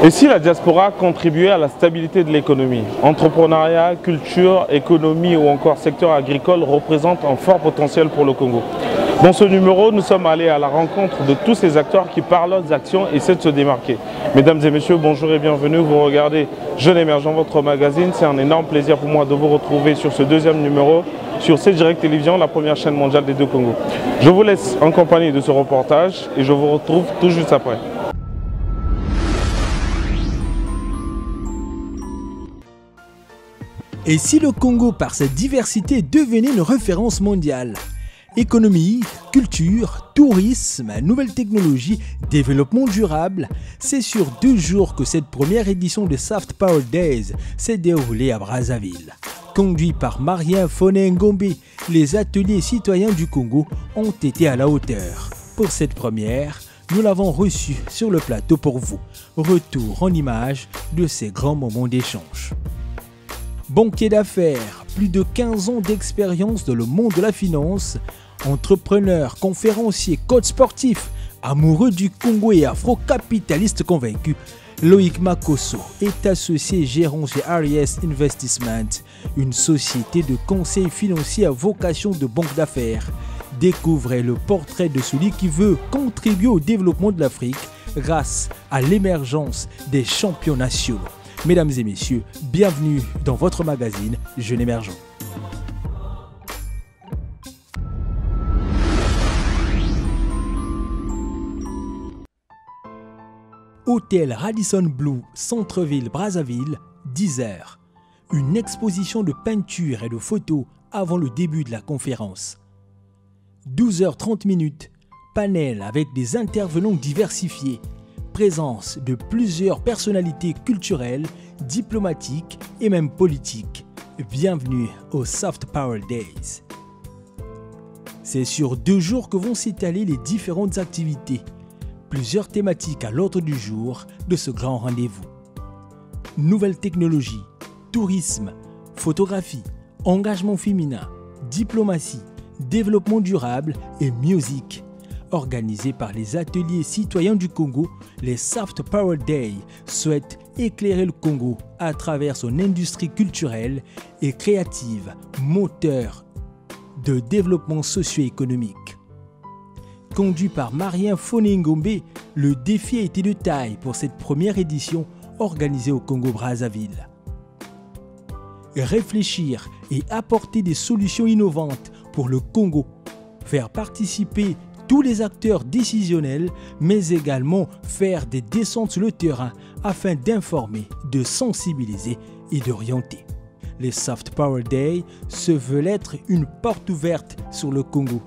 Et si la diaspora contribuait à la stabilité de l'économie? Entrepreneuriat, culture, économie ou encore secteur agricole représentent un fort potentiel pour le Congo. Dans ce numéro, nous sommes allés à la rencontre de tous ces acteurs qui, par leurs actions, essaient de se démarquer. Mesdames et messieurs, bonjour et bienvenue. Vous regardez Jeune Émergent, votre magazine. C'est un énorme plaisir pour moi de vous retrouver sur ce deuxième numéro sur C-Direct Télévision, la première chaîne mondiale des deux Congos. Je vous laisse en compagnie de ce reportage et je vous retrouve tout juste après. Et si le Congo, par sa diversité, devenait une référence mondiale? Économie, culture, tourisme, nouvelles technologies, développement durable, c'est sur 2 jours que cette première édition de Soft Power Days s'est déroulée à Brazzaville. Conduit par Marien Foné-Ngombe, les ateliers citoyens du Congo ont été à la hauteur. Pour cette première, nous l'avons reçu sur le plateau pour vous. Retour en images de ces grands moments d'échange. Banquier d'affaires, plus de 15 ans d'expérience dans le monde de la finance, entrepreneur, conférencier, coach sportif, amoureux du Congo et afro-capitaliste convaincu, Loïc Makosso est associé gérant chez RES Investment, une société de conseil financier à vocation de banque d'affaires. Découvrez le portrait de celui qui veut contribuer au développement de l'Afrique grâce à l'émergence des champions nationaux. Mesdames et messieurs, bienvenue dans votre magazine Jeune Émergent. Hôtel Radisson Blu, centre-ville Brazzaville, 10 h. Une exposition de peinture et de photos avant le début de la conférence. 12h30, panel avec des intervenants diversifiés. Présence de plusieurs personnalités culturelles, diplomatiques et même politiques. Bienvenue au Soft Power Days. C'est sur 2 jours que vont s'étaler les différentes activités. Plusieurs thématiques à l'ordre du jour de ce grand rendez-vous. Nouvelles technologies, tourisme, photographie, engagement féminin, diplomatie, développement durable et musique. Organisé par les ateliers citoyens du Congo, les Soft Power Days souhaitent éclairer le Congo à travers son industrie culturelle et créative, moteur de développement socio-économique. Conduit par Marien Foné-Ngombe, le défi a été de taille pour cette première édition organisée au Congo-Brazzaville. Réfléchir et apporter des solutions innovantes pour le Congo, faire participer tous les acteurs décisionnels, mais également faire des descentes sur le terrain afin d'informer, de sensibiliser et d'orienter. Les Soft Power Days se veulent être une porte ouverte sur le Congo.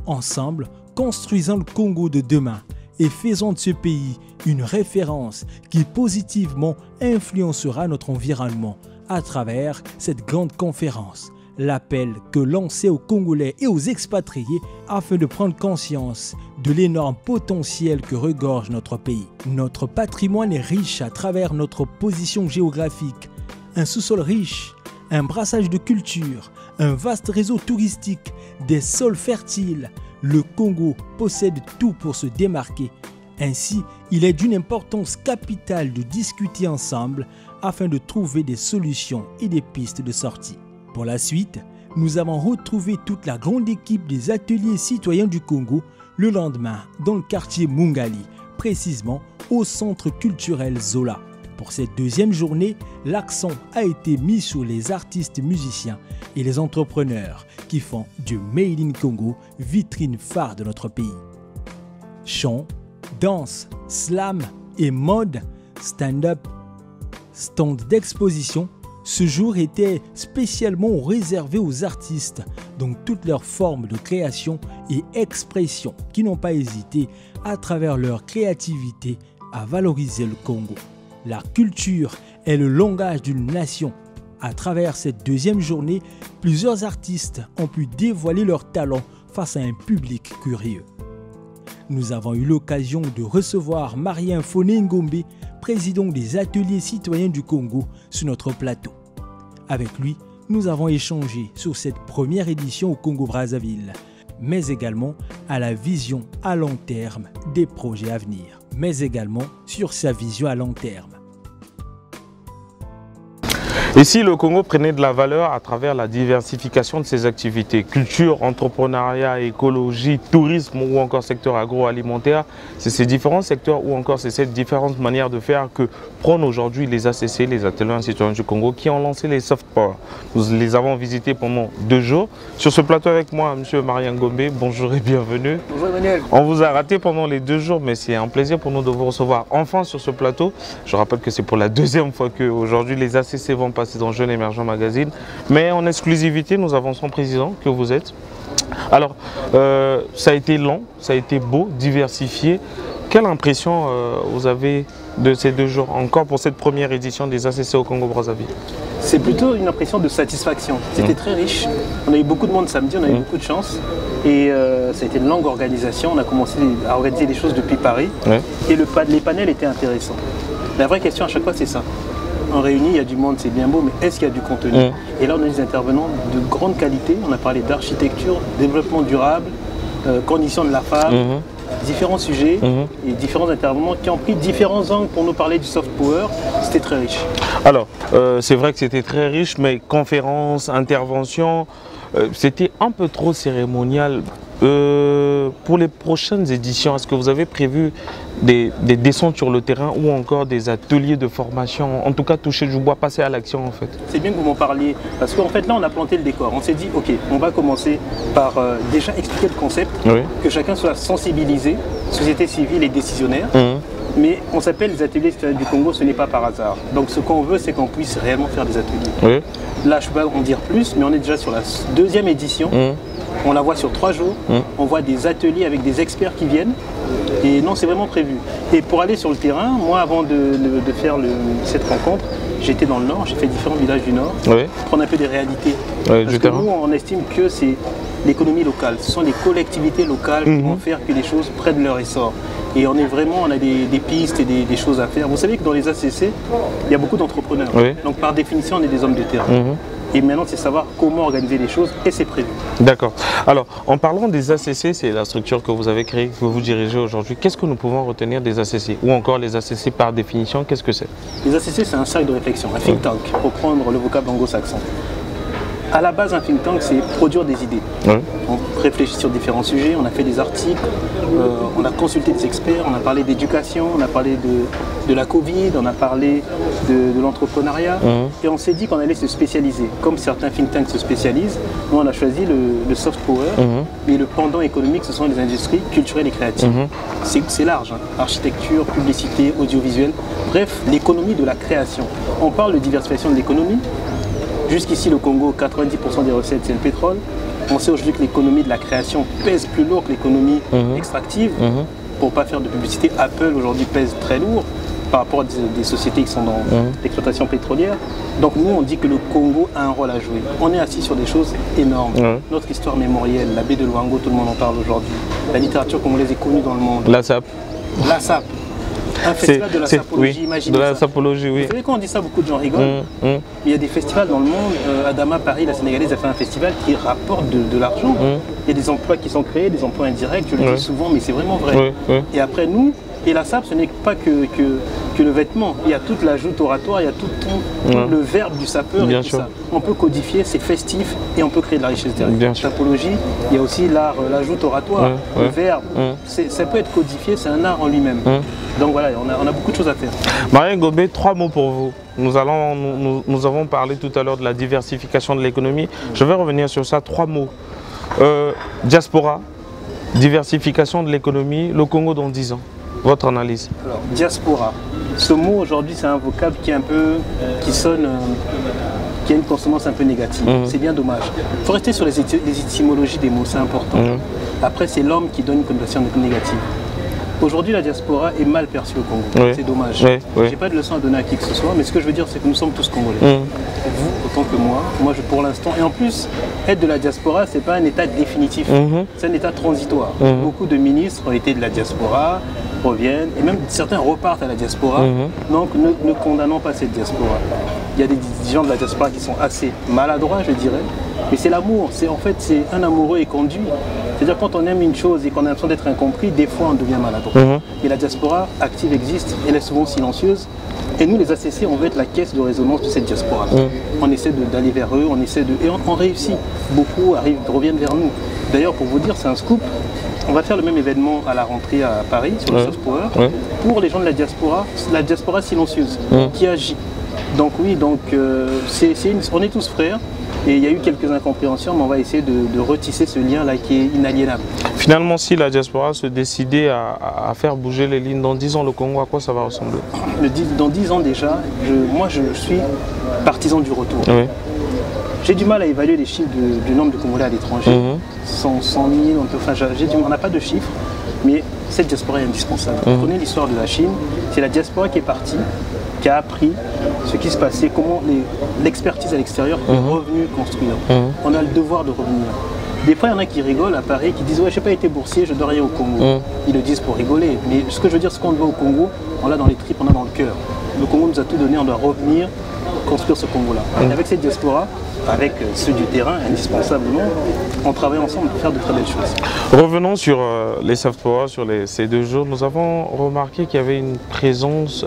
Ensemble, construisons le Congo de demain et faisons de ce pays une référence qui positivement influencera notre environnement à travers cette grande conférence. L'appel que lançait aux Congolais et aux expatriés afin de prendre conscience de l'énorme potentiel que regorge notre pays. Notre patrimoine est riche à travers notre position géographique, un sous-sol riche, un brassage de culture, un vaste réseau touristique, des sols fertiles. Le Congo possède tout pour se démarquer. Ainsi, il est d'une importance capitale de discuter ensemble afin de trouver des solutions et des pistes de sortie. Pour la suite, nous avons retrouvé toute la grande équipe des ateliers citoyens du Congo le lendemain dans le quartier Mungali, précisément au centre culturel Zola. Pour cette deuxième journée, l'accent a été mis sur les artistes musiciens et les entrepreneurs qui font du Made in Congo vitrine phare de notre pays. Chant, danse, slam et mode, stand-up, stand d'exposition, ce jour était spécialement réservé aux artistes dans toutes leurs formes de création et expression qui n'ont pas hésité à travers leur créativité à valoriser le Congo. La culture est le langage d'une nation. À travers cette deuxième journée, plusieurs artistes ont pu dévoiler leur talent face à un public curieux. Nous avons eu l'occasion de recevoir Marien Foné Ngombe, président des Ateliers citoyens du Congo, sur notre plateau. Avec lui, nous avons échangé sur cette première édition au Congo-Brazzaville, mais également à la vision à long terme des projets à venir, mais également sur sa vision à long terme. Et si le Congo prenait de la valeur à travers la diversification de ses activités, culture, entrepreneuriat, écologie, tourisme ou encore secteur agroalimentaire, c'est ces différents secteurs ou encore c'est cette différente manière de faire que prônent aujourd'hui les ACC, les Ateliers citoyens du Congo, qui ont lancé les soft power. Nous les avons visités pendant 2 jours. Sur ce plateau avec moi, M. Marien Ngombe, bonjour et bienvenue. Bonjour Emmanuel. On vous a raté pendant les 2 jours, mais c'est un plaisir pour nous de vous recevoir enfin sur ce plateau. Je rappelle que c'est pour la 2e fois qu'aujourd'hui les ACC vont passer dans Jeune Émergent Magazine, mais en exclusivité nous avons son président que vous êtes. Alors ça a été long, ça a été beau, diversifié. Quelle impression vous avez de ces 2 jours encore pour cette première édition des ACC au Congo-Brazzaville? C'est plutôt une impression de satisfaction. C'était très riche, on a eu beaucoup de monde samedi, on a eu beaucoup de chance et ça a été une longue organisation. On a commencé à organiser les choses depuis Paris et les panels étaient intéressants. La vraie question à chaque fois c'est ça. En réuni, il y a du monde, c'est bien beau, mais est-ce qu'il y a du contenu? Et là, on a des intervenants de grande qualité. On a parlé d'architecture, développement durable, conditions de la femme, différents sujets et différents intervenants qui ont pris différents angles pour nous parler du soft power. C'était très riche. Alors, c'est vrai que c'était très riche, mais conférences, interventions, c'était un peu trop cérémonial. Pour les prochaines éditions, est-ce que vous avez prévu des descentes sur le terrain ou encore des ateliers de formation, en tout cas toucher du bois, passer à l'action en fait? C'est bien que vous m'en parliez, parce qu'en fait là on a planté le décor. On s'est dit ok, on va commencer par déjà expliquer le concept, que chacun soit sensibilisé, société civile et décisionnaire. Mais on s'appelle les Ateliers citoyens du Congo, ce n'est pas par hasard. Donc ce qu'on veut, c'est qu'on puisse réellement faire des ateliers. Là, je ne peux pas en dire plus, mais on est déjà sur la 2e édition. On la voit sur 3 jours. On voit des ateliers avec des experts qui viennent. Et non, c'est vraiment prévu. Et pour aller sur le terrain, moi, avant de faire cette rencontre, j'étais dans le Nord, j'ai fait différents villages du Nord, prendre un peu des réalités. Parce que nous, on estime que c'est l'économie locale. Ce sont les collectivités locales qui vont faire que les choses prennent leur essor. Et on a des pistes et des choses à faire. Vous savez que dans les ACC, il y a beaucoup d'entrepreneurs. Donc par définition, on est des hommes de terrain. Et maintenant, c'est savoir comment organiser les choses et c'est prévu. D'accord. Alors, en parlant des ACC, c'est la structure que vous avez créée, que vous dirigez aujourd'hui. Qu'est-ce que nous pouvons retenir des ACC? Ou encore les ACC par définition, qu'est-ce que c'est? Les ACC, c'est un cercle de réflexion, un think tank, pour prendre le vocable anglo-saxon. À la base, un think tank, c'est produire des idées. On réfléchit sur différents sujets, on a fait des articles, on a consulté des experts, on a parlé d'éducation, on a parlé de la Covid, on a parlé de l'entrepreneuriat. Et on s'est dit qu'on allait se spécialiser. Comme certains think tanks se spécialisent, nous on a choisi le soft power, mais le pendant économique, ce sont les industries culturelles et créatives. C'est large, architecture, publicité, audiovisuel, bref, l'économie de la création. On parle de diversification de l'économie. Jusqu'ici, le Congo, 90% des recettes, c'est le pétrole. On sait aujourd'hui que l'économie de la création pèse plus lourd que l'économie extractive. Pour ne pas faire de publicité, Apple aujourd'hui pèse très lourd par rapport à des sociétés qui sont dans l'exploitation pétrolière. Donc nous, on dit que le Congo a un rôle à jouer. On est assis sur des choses énormes. Notre histoire mémorielle, la baie de Luango, tout le monde en parle aujourd'hui. La littérature congolaise est connue dans le monde. La SAP. La SAP. Un festival de la sapologie, imaginez de la ça. sapologie, oui. Vous savez, quand on dit ça, beaucoup de gens rigolent. Il y a des festivals dans le monde. Adama, Paris, la Sénégalaise a fait un festival qui rapporte de l'argent. Il y a des emplois qui sont créés, des emplois indirects, je le dis souvent, mais c'est vraiment vrai. Et après, nous, et la SAP, ce n'est pas que le vêtement. Il y a toute l'ajout oratoire, il y a tout le verbe du sapeur et tout ça. On peut codifier, c'est festif et on peut créer de la richesse derrière. La sapologie, il y a aussi l'art, l'ajout oratoire, le verbe. Ça peut être codifié, c'est un art en lui-même. Donc voilà, on a beaucoup de choses à faire. Marien Ngombe, 3 mots pour vous. Nous avons parlé tout à l'heure de la diversification de l'économie. Je vais revenir sur ça, 3 mots. Diaspora, diversification de l'économie, le Congo dans 10 ans. Votre analyse? Alors, diaspora. Ce mot aujourd'hui, c'est un vocable qui est un peu, qui sonne, qui a une consonance un peu négative. C'est bien dommage. Il faut rester sur les étymologies des mots, c'est important. Après, c'est l'homme qui donne une connotation négative. Aujourd'hui, la diaspora est mal perçue au Congo. C'est dommage. Je n'ai pas de leçon à donner à qui que ce soit, mais ce que je veux dire, c'est que nous sommes tous Congolais. autant que moi. Moi, pour l'instant, et en plus, être de la diaspora, c'est pas un état définitif, c'est un état transitoire. Beaucoup de ministres ont été de la diaspora, reviennent, et même certains repartent à la diaspora. Donc, ne condamnons pas cette diaspora. Il y a des gens de la diaspora qui sont assez maladroits, je dirais, mais c'est l'amour. En fait, c'est un amoureux et conduit. C'est-à-dire quand on aime une chose et qu'on a l'impression d'être incompris, des fois on devient maladroit. Et la diaspora active existe, elle est souvent silencieuse. Et nous, les ACC, on veut être la caisse de résonance de cette diaspora. On essaie d'aller vers eux, et on réussit. Beaucoup reviennent vers nous. D'ailleurs, pour vous dire, c'est un scoop. On va faire le même événement à la rentrée à Paris, sur le soft power, pour les gens de la diaspora silencieuse, qui agit. Donc oui, on est tous frères. Et il y a eu quelques incompréhensions, mais on va essayer de retisser ce lien-là qui est inaliénable. Finalement, si la diaspora se décidait à faire bouger les lignes dans 10 ans, le Congo, à quoi ça va ressembler? Dans 10 ans déjà, moi je suis partisan du retour. J'ai du mal à évaluer les chiffres du nombre de Congolais à l'étranger. 100 000, on n'a pas de chiffres, mais cette diaspora est indispensable. Vous connaissez l'histoire de la Chine, c'est la diaspora qui est partie, qui a appris ce qui se passait, comment l'expertise à l'extérieur est revenue construire. On a le devoir de revenir. Des fois, il y en a qui rigolent à Paris, qui disent « Ouais, je n'ai pas été boursier, je dois rien au Congo ». Ils le disent pour rigoler. Mais ce que je veux dire, ce qu'on doit au Congo, on l'a dans les tripes, on l'a dans le cœur. Le Congo nous a tout donné, on doit revenir construire ce Congo-là. Et avec cette diaspora, avec ceux du terrain, indispensablement, on travaille ensemble pour faire de très belles choses. Revenons sur les soft power, sur ces 2 jours. Nous avons remarqué qu'il y avait une présence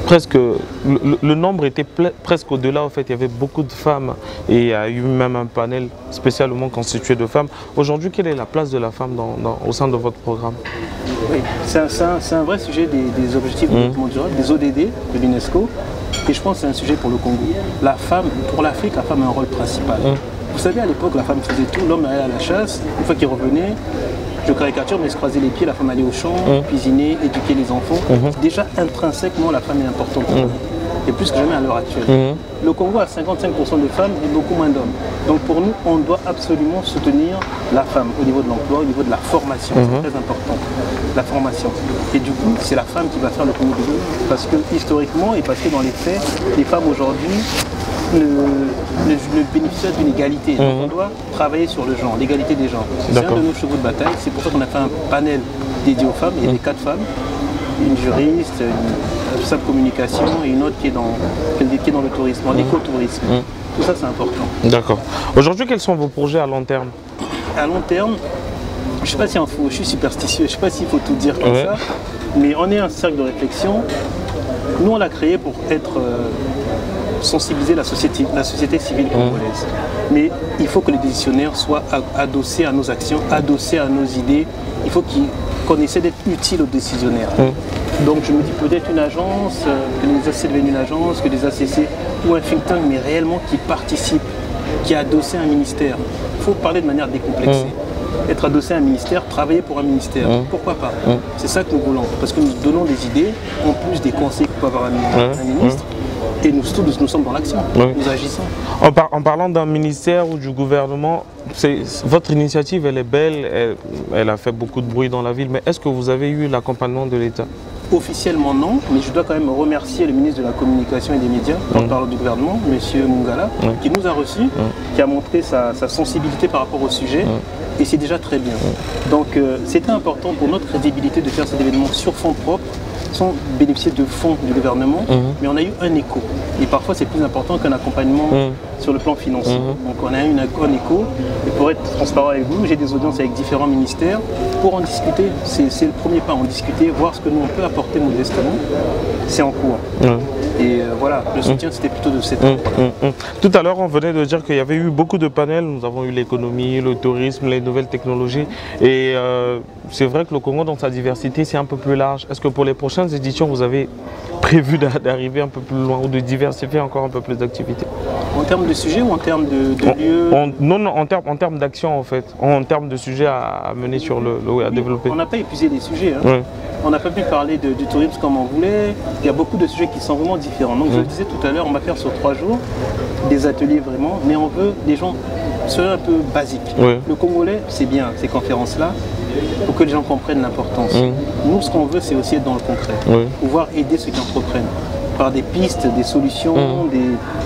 presque, le nombre était presque au-delà. En fait, il y avait beaucoup de femmes et il y a eu même un panel spécialement constitué de femmes. Aujourd'hui, quelle est la place de la femme au sein de votre programme? Oui, c'est un vrai sujet des objectifs de développement durable, des ODD de l'UNESCO. Et je pense que c'est un sujet pour le Congo. La femme, pour l'Afrique, la femme a un rôle principal. Vous savez, à l'époque, la femme faisait tout. L'homme allait à la chasse. Une fois qu'il revenait, je caricature, mais il se croisait les pieds, la femme allait au champ, cuisiner, éduquer les enfants. Déjà, intrinsèquement, la femme est importante pour nous. Et plus que jamais à l'heure actuelle. Le Congo a 55% de femmes et beaucoup moins d'hommes. Donc pour nous, on doit absolument soutenir la femme au niveau de l'emploi, au niveau de la formation. C'est très important, la formation. Et du coup, c'est la femme qui va faire le Congo de demain. Parce que historiquement et parce que dans les faits, les femmes aujourd'hui ne bénéficient d'une égalité. Donc on doit travailler sur le genre, l'égalité des genres. C'est un de nos chevaux de bataille. C'est pour ça qu'on a fait un panel dédié aux femmes. Il y avait 4 femmes. Une juriste, une responsable communication et une autre qui est dans le tourisme, dans l'écotourisme. Tout ça, c'est important. D'accord. Aujourd'hui, quels sont vos projets à long terme? À long terme, je ne sais pas si je suis superstitieux, je ne sais pas s'il faut tout dire comme ça, mais on est un cercle de réflexion. Nous, on l'a créé pour sensibiliser la société civile congolaise. Mais il faut que les décisionnaires soient adossés à nos actions, adossés à nos idées. Il faut qu'on essaie d'être utile aux décisionnaires. Donc je me dis peut-être une agence, que les ACC deviennent une agence, que les ACC ou un think tank, mais réellement qui participe, qui est adossé à un ministère. Il faut parler de manière décomplexée. Être adossé à un ministère, travailler pour un ministère, pourquoi pas? C'est ça que nous voulons, parce que nous donnons des idées, en plus des conseils que peut avoir un ministre. Et nous sommes dans l'action, nous agissons. En parlant d'un ministère ou du gouvernement, votre initiative, elle est belle, elle a fait beaucoup de bruit dans la ville, mais est-ce que vous avez eu l'accompagnement de l'État? Officiellement non, mais je dois quand même remercier le ministre de la Communication et des Médias, porte-parole du gouvernement, M. Mungala, qui nous a reçus, qui a montré sa sensibilité par rapport au sujet, et c'est déjà très bien. Donc c'était important pour notre crédibilité de faire cet événement sur fonds propres, sans bénéficier de fonds du gouvernement, mais on a eu un écho. Et parfois c'est plus important qu'un accompagnement sur le plan financier. Donc on a eu un écho, et pour être transparent avec vous, j'ai des audiences avec différents ministères pour en discuter. C'est le premier pas, en discuter, voir ce que nous on peut apporter modestement. C'est en cours. Et voilà, le soutien c'était plutôt de cette Tout à l'heure on venait de dire qu'il y avait eu beaucoup de panels, nous avons eu l'économie, le tourisme, les nouvelles technologies, et c'est vrai que le Congo dans sa diversité c'est un peu plus large. Est-ce que pour les prochaines éditions vous avez prévu d'arriver un peu plus loin ou de diversifier encore un peu plus d'activités? En termes de sujets ou en termes de lieux? Non, en termes d'action en fait, en termes de sujets à mener sur à développer. On n'a pas épuisé les sujets. On n'a pas pu parler du tourisme comme on voulait. Il y a beaucoup de sujets qui sont vraiment différents. Donc je le disais tout à l'heure, on va faire sur 3 jours des ateliers vraiment, mais on veut des gens un peu basiques. Le Congolais, c'est bien ces conférences-là, pour que les gens comprennent l'importance. Nous, ce qu'on veut, c'est aussi être dans le concret, pouvoir aider ceux qui entreprennent. par des pistes, des solutions,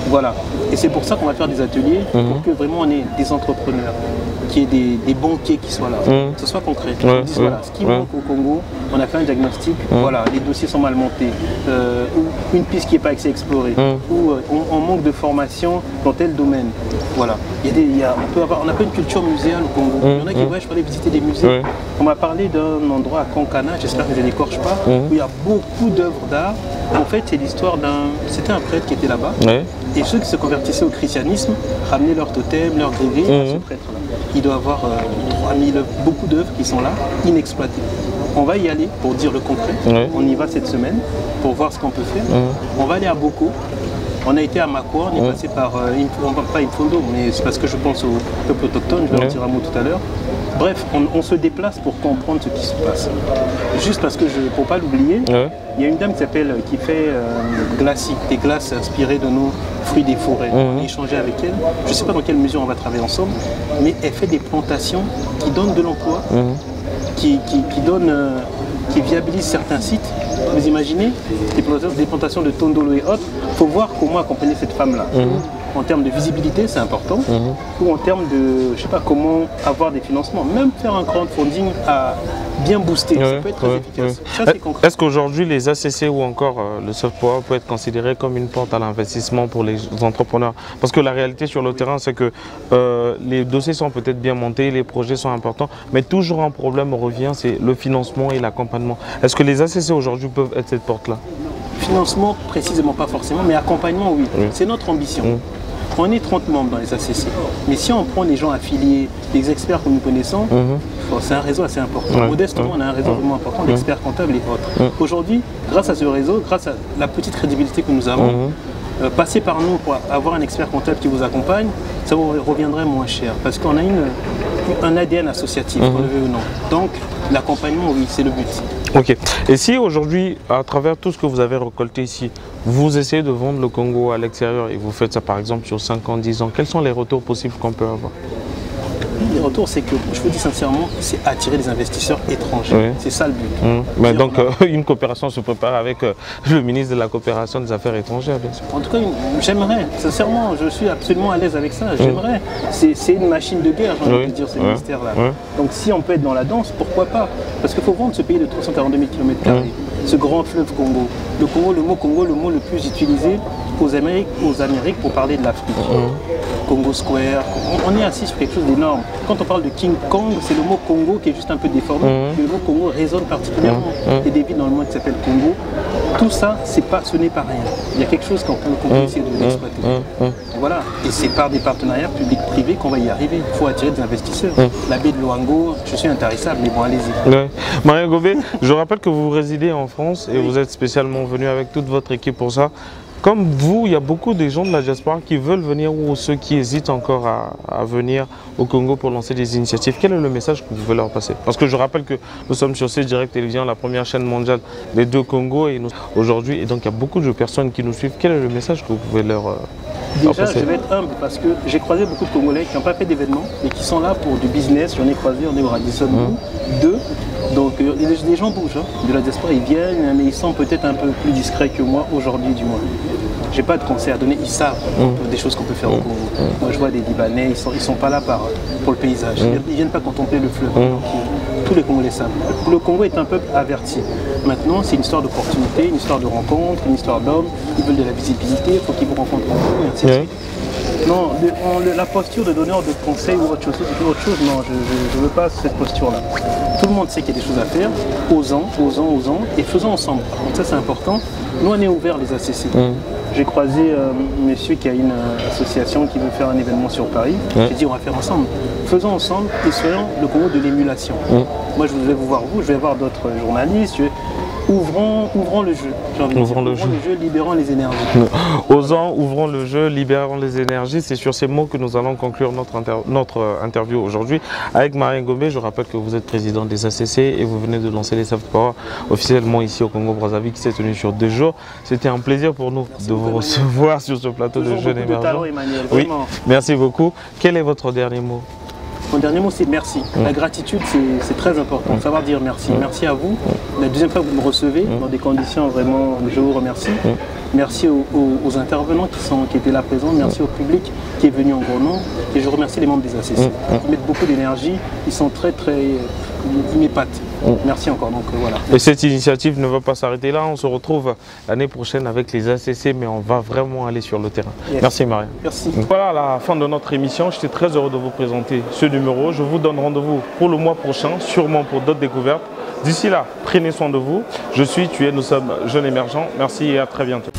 voilà. Et c'est pour ça qu'on va faire des ateliers pour que vraiment on ait des entrepreneurs, qu'il y ait des banquiers qui soient là, que ce soit concret. On dise voilà, ce qui manque au Congo, on a fait un diagnostic, voilà, les dossiers sont mal montés, ou une piste qui n'est pas assez explorée, ou on manque de formation dans tel domaine. Voilà. On n'a pas une culture muséale au Congo. Il y en a qui voyagent pour aller visiter des musées. On m'a parlé d'un endroit à Konkana, j'espère que je n'écorche pas, où il y a beaucoup d'œuvres d'art. En fait, c'est l'histoire c'était un prêtre qui était là-bas. Et ceux qui se convertissaient au christianisme ramenaient leur totem, leur grévé à ce prêtre-là. Il doit avoir 3000 œuvres, beaucoup d'œuvres qui sont là, inexploitées. On va y aller pour dire le concret. On y va cette semaine pour voir ce qu'on peut faire. On va aller à Boko. On a été à Makwa, on est passé par, pas Imfondo, mais c'est parce que je pense au peuple autochtone, je vais en dire un mot tout à l'heure. Bref, on se déplace pour comprendre ce qui se passe. Juste parce que, pour ne pas l'oublier, il y a une dame qui fait glacis, des glaces inspirées de nos fruits des forêts. On a échangé avec elle, je ne sais pas dans quelle mesure on va travailler ensemble, mais elle fait des plantations qui donnent de l'emploi, qui viabilisent certains sites. Vous imaginez des plantations de tondolo et autres. Il faut voir comment accompagner cette femme-là. En termes de visibilité, c'est important. Ou en termes de, je sais pas, comment avoir des financements. Même faire un crowdfunding à bien booster, ça peut être très efficace. Ça, c'est concret. Est-ce qu'aujourd'hui, les ACC ou encore le soft power peut être considéré comme une porte à l'investissement pour les entrepreneurs? Parce que la réalité sur le terrain, c'est que les dossiers sont peut-être bien montés, les projets sont importants, mais toujours un problème revient, c'est le financement et l'accompagnement. Est-ce que les ACC aujourd'hui peuvent être cette porte-là? Financement, précisément pas forcément, mais accompagnement, oui. C'est notre ambition. On est 30 membres dans les ACC. Mais si on prend les gens affiliés, les experts que nous connaissons, c'est un réseau assez important. Modestement, on a un réseau vraiment important d'experts comptables et autres. Aujourd'hui, grâce à ce réseau, grâce à la petite crédibilité que nous avons, passer par nous pour avoir un expert comptable qui vous accompagne, ça vous reviendrait moins cher. Parce qu'on a un ADN associatif, qu'on le veut ou non. Donc, l'accompagnement, oui, c'est le but. Ok. Et si aujourd'hui, à travers tout ce que vous avez récolté ici, vous essayez de vendre le Congo à l'extérieur et vous faites ça par exemple sur 5 ans, 10 ans, quels sont les retours possibles qu'on peut avoir? Les retours, c'est que, je vous dis sincèrement, c'est attirer des investisseurs étrangers. C'est ça le but. Mais donc, une coopération se prépare avec le ministre de la Coopération des Affaires étrangères, bien sûr. En tout cas, j'aimerais, sincèrement, je suis absolument à l'aise avec ça. J'aimerais. C'est une machine de guerre, j'ai envie de dire, ce ministère-là. Donc, si on peut être dans la danse, pourquoi pas? Parce qu'il faut vendre ce pays de 342 000 km², ce grand fleuve Congo. Le Congo, le mot Congo, le mot le plus utilisé aux Amériques pour parler de l'Afrique. Congo Square, on est assis sur quelque chose d'énorme. Quand on parle de King Kong, c'est le mot Congo qui est juste un peu déformé. Le mot Congo résonne particulièrement. Il y a des villes dans le monde qui s'appellent Congo. Tout ça, ce n'est pas rien. Il y a quelque chose qu'on peut essayer de l'exploiter. Voilà. Et c'est par des partenariats publics-privés qu'on va y arriver. Il faut attirer des investisseurs. La baie de Luango, je suis intarissable, mais bon, allez-y. Maria Gobé, je rappelle que vous résidez en France et vous êtes spécialement venu avec toute votre équipe pour ça. Comme vous, il y a beaucoup de gens de la diaspora qui veulent venir ou ceux qui hésitent encore à venir au Congo pour lancer des initiatives. Quel est le message que vous pouvez leur passer? Parce que je rappelle que nous sommes sur C-Direct Télévision, la première chaîne mondiale des deux Congos aujourd'hui. Et donc, il y a beaucoup de personnes qui nous suivent. Quel est le message que vous pouvez leur passer? Je vais être humble parce que j'ai croisé beaucoup de Congolais qui n'ont pas fait d'événements, mais qui sont là pour du business. J'en ai croisé, on est au Radisson Blu, 2. Donc les gens bougent, de la diaspora, ils viennent, mais ils sont peut-être un peu plus discrets que moi aujourd'hui du moins. J'ai pas de conseils à donner, ils savent des choses qu'on peut faire au Congo. Moi je vois des Libanais, ils sont pas là pour le paysage, ils viennent pas contempler le fleuve. Donc, tous les Congolais savent. Le Congo est un peuple averti. Maintenant c'est une histoire d'opportunité, une histoire de rencontre, une histoire d'hommes, ils veulent de la visibilité, il faut qu'ils vous rencontrent en vous, et ainsi de suite. Non, la posture de donneur de conseils ou autre chose, non, je ne veux pas cette posture-là. Tout le monde sait qu'il y a des choses à faire, osons, et faisons ensemble. Donc ça c'est important. Nous on est ouverts les ACC. J'ai croisé un monsieur qui a une association qui veut faire un événement sur Paris. J'ai dit on va faire ensemble. Faisons ensemble et soyons le Congo de l'émulation. Moi je vais vous voir vous, je vais voir d'autres journalistes. Ouvrons le jeu, j'ai envie de dire. Ouvrons le jeu, libérons les énergies. Osons, ouvrons le jeu, libérons les énergies. C'est sur ces mots que nous allons conclure notre interview aujourd'hui avec Maria Gobé. Je rappelle que vous êtes président des ACC et vous venez de lancer les soft power officiellement ici au Congo-Brazzaville qui s'est tenu sur 2 jours. C'était un plaisir pour nous de vous recevoir sur ce plateau de Jeunes Émergents. Oui, merci beaucoup. Quel est votre dernier mot? Mon dernier mot, c'est merci. La gratitude, c'est très important. Savoir dire merci. Merci à vous. La deuxième fois que vous me recevez, dans des conditions vraiment où je vous remercie. Merci aux intervenants qui étaient là présents. Merci au public qui est venu en gros nombre. Et je remercie les membres des ACC. Ils mettent beaucoup d'énergie. Ils sont ils m'épatent. Merci encore. Donc, voilà. Et cette initiative ne va pas s'arrêter là. On se retrouve l'année prochaine avec les ACC, mais on va vraiment aller sur le terrain. Yes. Merci Maria. Merci. Voilà à la fin de notre émission. J'étais très heureux de vous présenter ce numéro. Je vous donne rendez-vous pour le mois prochain, sûrement pour d'autres découvertes. D'ici là, prenez soin de vous. Je suis, tu es, nous sommes Jeunes Émergents. Merci et à très bientôt.